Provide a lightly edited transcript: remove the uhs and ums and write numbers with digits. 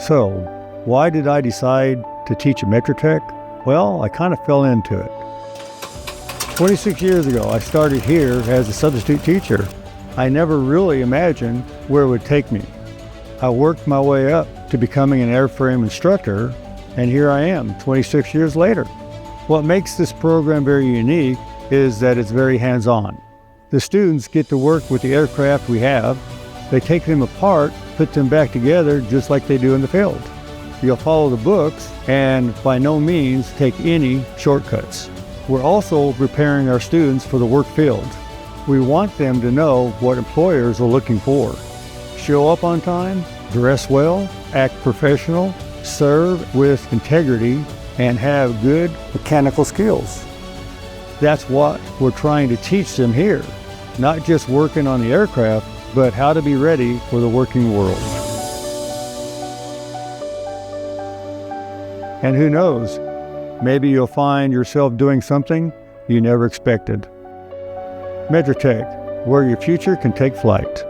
So, why did I decide to teach at Metrotech? Well, I kind of fell into it. 26 years ago, I started here as a substitute teacher. I never really imagined where it would take me. I worked my way up to becoming an airframe instructor, and here I am 26 years later. What makes this program very unique is that it's very hands-on. The students get to work with the aircraft we have. They take them apart, put them back together just like they do in the field. You'll follow the books and by no means take any shortcuts. We're also preparing our students for the work field. We want them to know what employers are looking for. Show up on time, dress well, act professional, serve with integrity, and have good mechanical skills. That's what we're trying to teach them here. Not just working on the aircraft, but how to be ready for the working world. And who knows, maybe you'll find yourself doing something you never expected. Metrotech, where your future can take flight.